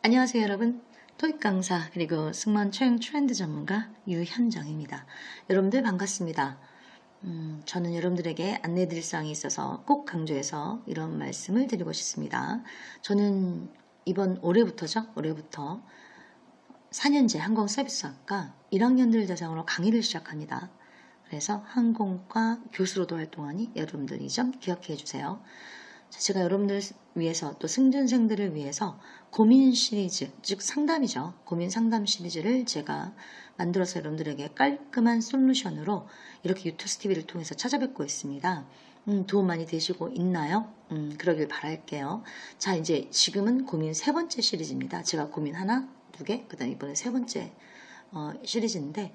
안녕하세요 여러분. 토익 강사 그리고 승무원 채용 트렌드 전문가 유현정입니다. 여러분들 반갑습니다. 저는 여러분들에게 안내드릴 사항이 있어서 꼭 강조해서 이런 말씀을 드리고 싶습니다. 저는 이번 올해부터 4년제 항공서비스학과 1학년들 대상으로 강의를 시작합니다. 그래서 항공과 교수로도 활동하니 여러분들 이 점 기억해 주세요. 제가 여러분들 위해서 또 승준생들을 위해서 고민 시리즈, 즉 상담이죠. 고민 상담 시리즈를 제가 만들어서 여러분들에게 깔끔한 솔루션으로 이렇게 유튜브 TV를 통해서 찾아뵙고 있습니다. 도움 많이 되시고 있나요? 그러길 바랄게요. 자, 이제 지금은 고민 세 번째 시리즈입니다. 제가 고민 하나, 두 개, 그 다음 이번에 세 번째 시리즈인데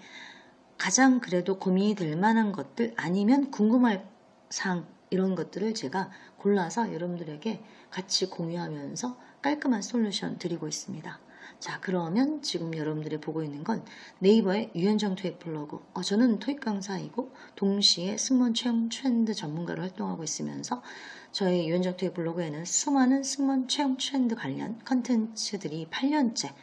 가장 그래도 고민이 될 만한 것들 아니면 궁금할 사항 이런 것들을 제가 골라서 여러분들에게 같이 공유하면서 깔끔한 솔루션 드리고 있습니다. 자, 그러면 지금 여러분들이 보고 있는 건 네이버의 유현정 토익 블로그. 저는 토익 강사이고 동시에 승무원 채용 트렌드 전문가로 활동하고 있으면서 저희 유현정 토익 블로그에는 수많은 승무원 채용 트렌드 관련 컨텐츠들이 8년째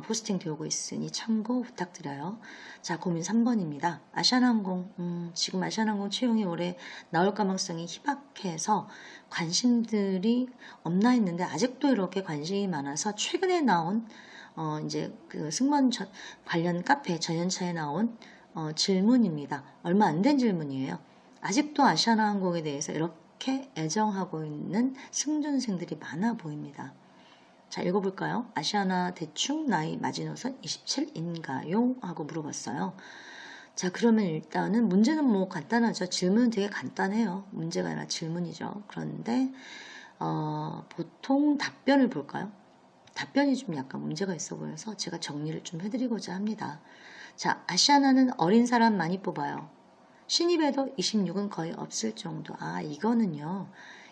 포스팅 되고 있으니 참고 부탁드려요. 자, 고민 3번입니다. 아시아나항공, 지금 아시아나항공 채용이 올해 나올 가능성이 희박해서 관심들이 없나 했는데 아직도 이렇게 관심이 많아서 최근에 나온 이제 그 승무원 관련 카페 전연차에 나온 질문입니다. 얼마 안 된 질문이에요. 아직도 아시아나항공에 대해서 이렇게 애정하고 있는 승준생들이 많아 보입니다. 자, 읽어볼까요? 아시아나 대충 나이 마지노선 27인가요? 하고 물어봤어요. 자, 그러면 일단은 문제는 뭐 간단하죠. 질문은 되게 간단해요. 문제가 아니라 질문이죠. 그런데 보통 답변을 볼까요? 답변이 좀 약간 문제가 있어 보여서 제가 정리를 좀 해드리고자 합니다. 자, 아시아나는 어린 사람 많이 뽑아요. 신입에도 26은 거의 없을 정도. 이거는요.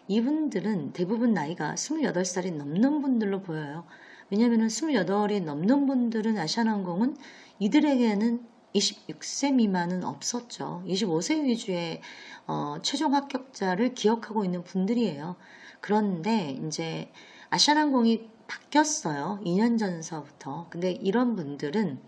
이분들은 대부분 나이가 28살이 넘는 분들로 보여요. 왜냐하면 28이 넘는 분들은 아시아나항공은 이들에게는 26세 미만은 없었죠. 25세 위주의 최종 합격자를 기억하고 있는 분들이에요. 그런데 이제 아시아나항공이 바뀌었어요. 2년 전서부터. 근데 이런 분들은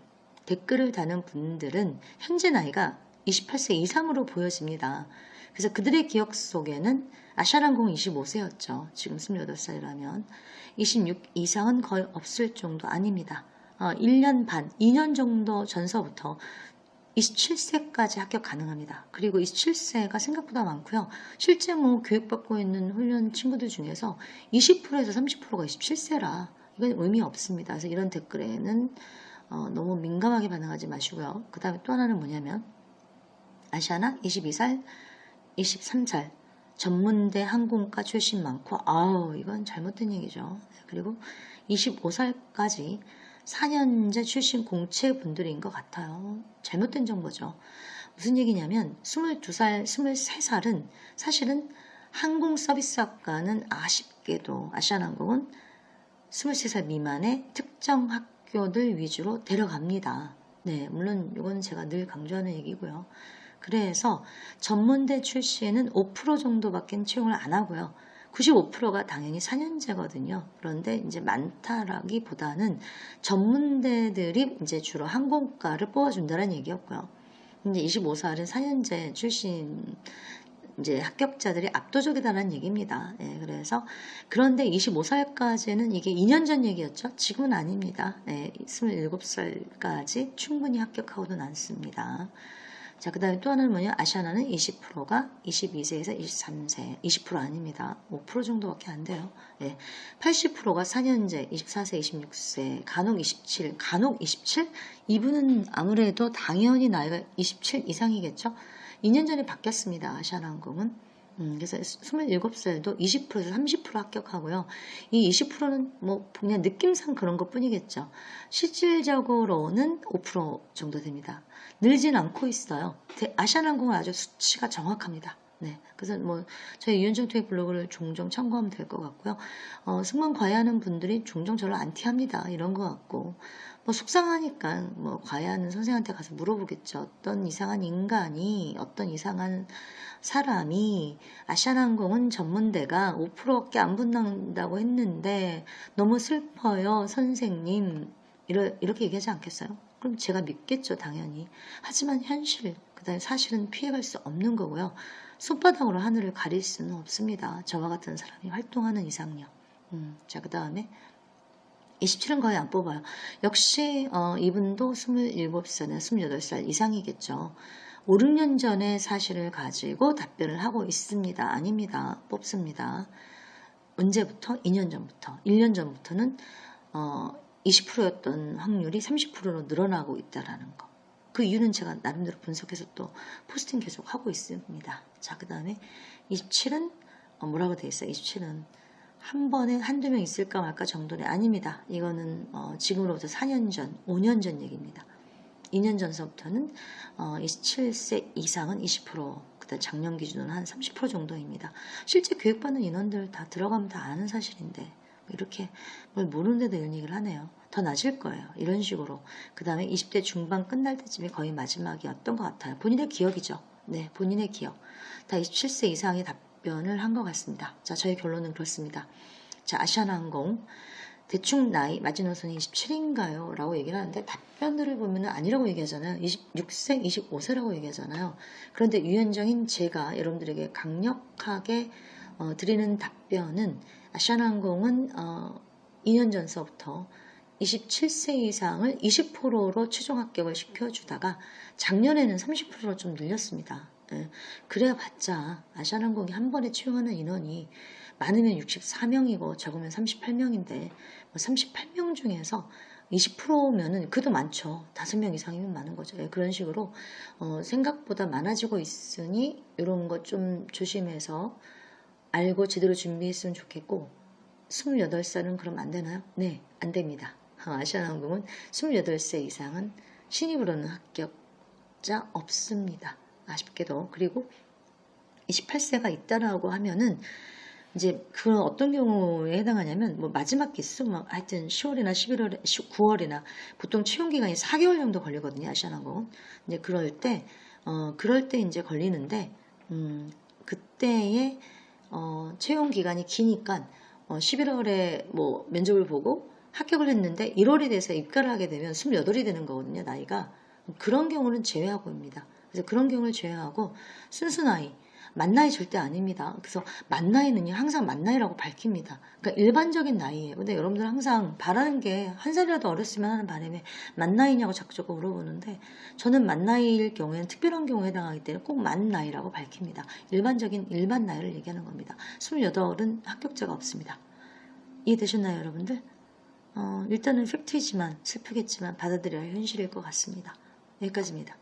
댓글을 다는 분들은 현재 나이가 28세 이상으로 보여집니다. 그래서 그들의 기억 속에는 아시아나항공은 25세였죠. 지금 28살이라면 26 이상은 거의 없을 정도 아닙니다. 1년 반, 2년 정도 전서부터 27세까지 합격 가능합니다. 그리고 27세가 생각보다 많고요. 실제 뭐 교육받고 있는 훈련 친구들 중에서 20%에서 30%가 27세라 이건 의미 없습니다. 그래서 이런 댓글에는 너무 민감하게 반응하지 마시고요. 그 다음에 또 하나는 뭐냐면 아시아나 22살, 23살 전문대 항공과 출신 많고 이건 잘못된 얘기죠. 그리고 25살까지 4년제 출신 공채분들인 것 같아요. 잘못된 정보죠. 무슨 얘기냐면 22살, 23살은 사실은 항공서비스학과는 아쉽게도 아시아나항공은 23살 미만의 특정 학교들 위주로 데려갑니다. 네, 물론 이건 제가 늘 강조하는 얘기고요. 그래서 전문대 출신은 5% 정도밖에 채용을 안 하고요. 95%가 당연히 4년제거든요. 그런데 이제 많다라기보다는 전문대들이 이제 주로 항공과를 뽑아준다는 얘기였고요. 이제 25살은 4년제 출신 이제 합격자들이 압도적이다라는 얘기입니다. 그래서 그런데 25살까지는 이게 2년 전 얘기였죠. 지금은 아닙니다. 27살까지 충분히 합격하고도 남습니다. 자, 그 다음에 또 하나는 뭐냐? 아시아나는 20%가 22세에서 23세, 20% 아닙니다. 5% 정도밖에 안 돼요. 80%가 4년제, 24세, 26세, 간혹 27? 이분은 아무래도 당연히 나이가 27 이상이겠죠? 2년 전에 바뀌었습니다. 아시아나항공은. 그래서 27살도 20%에서 30% 합격하고요. 이 20%는 뭐 그냥 느낌상 그런 것 뿐이겠죠. 실질적으로는 5% 정도 됩니다. 늘진 않고 있어요. 아시아나항공은 아주 수치가 정확합니다. 네, 그래서 뭐 저희 유현정 토익 블로그를 종종 참고하면 될 것 같고요. 승무원 과외하는 분들이 종종 저를 안티합니다. 이런 것 같고 뭐 속상하니까 뭐 과외하는 선생한테 가서 물어보겠죠. 어떤 이상한 인간이, 어떤 이상한 사람이 아시아나항공은 전문대가 5%밖에 안 붙는다고 했는데 너무 슬퍼요, 선생님. 이렇게 얘기하지 않겠어요? 그럼 제가 믿겠죠, 당연히. 하지만 현실, 그다음에 사실은 피해갈 수 없는 거고요. 손바닥으로 하늘을 가릴 수는 없습니다. 저와 같은 사람이 활동하는 이상요. 자, 그 다음에 27은 거의 안 뽑아요. 역시 이분도 27살이나 28살 이상이겠죠. 5, 6년 전의 사실을 가지고 답변을 하고 있습니다. 아닙니다. 뽑습니다. 언제부터? 2년 전부터. 1년 전부터는 20%였던 확률이 30%로 늘어나고 있다라는 거. 그 이유는 제가 나름대로 분석해서 또 포스팅 계속 하고 있습니다. 자, 그 다음에 27은 뭐라고 되어 있어요? 27은 한 번에 한두 명 있을까 말까 정도는 아닙니다. 이거는 지금으로부터 4년 전, 5년 전 얘기입니다. 2년 전서부터는 27세 이상은 20%, 그다음 작년 기준으로 한 30% 정도입니다. 실제 교육받는 인원들 다 들어가면 다 아는 사실인데 이렇게 뭘 모르는데도 이런 얘기를 하네요. 더 낮을 거예요. 이런 식으로. 그 다음에 20대 중반 끝날 때쯤이 거의 마지막이었던 것 같아요. 본인의 기억이죠. 네, 본인의 기억. 다 27세 이상의 답변을 한 것 같습니다. 자, 저의 결론은 그렇습니다. 자, 아시아나항공 대충 나이 마지노선이 27인가요? 라고 얘기를 하는데 답변들을 보면 아니라고 얘기하잖아요. 26세, 25세라고 얘기하잖아요. 그런데 유현정인 제가 여러분들에게 강력하게 드리는 답변은 아시아나항공은 2년 전서부터 27세 이상을 20%로 최종 합격을 시켜주다가 작년에는 30%로 좀 늘렸습니다. 예, 그래야 봤자 아시아나항공이 한 번에 채용하는 인원이 많으면 64명이고 적으면 38명인데 38명 중에서 20%면은 그도 많죠. 5명 이상이면 많은 거죠. 예, 그런 식으로 생각보다 많아지고 있으니 이런 것 좀 조심해서 알고 제대로 준비했으면 좋겠고 28살은 그럼 안 되나요? 네, 안 됩니다. 아시아나항공은 28세 이상은 신입으로는 합격자 없습니다. 아쉽게도. 그리고 28세가 있다라고 하면은 이제 그런 어떤 경우에 해당하냐면 뭐 마지막 기수 막 하여튼 10월이나 11월, 9월이나 보통 채용 기간이 4개월 정도 걸리거든요. 아시아나항공은. 이제 그럴 때 이제 걸리는데 그때의 채용 기간이 기니까 11월에 뭐 면접을 보고 합격을 했는데 1월이 돼서 입가를 하게 되면 28이 되는 거거든요. 나이가. 그런 경우는 제외하고입니다. 그래서 그런 경우를 제외하고 순수 나이, 만 나이 절대 아닙니다. 그래서 만 나이는요 항상 만 나이라고 밝힙니다. 그러니까 일반적인 나이예요. 근데 여러분들 항상 바라는 게 한 살이라도 어렸으면 하는 바람에 만 나이냐고 자꾸 물어보는데 저는 만 나이일 경우에는 특별한 경우에 해당하기 때문에 꼭 만 나이라고 밝힙니다. 일반적인 일반 나이를 얘기하는 겁니다. 28은 합격자가 없습니다. 이해되셨나요, 여러분들? 일단은 팩트이지만 슬프겠지만 받아들여야 현실일 것 같습니다. 여기까지입니다.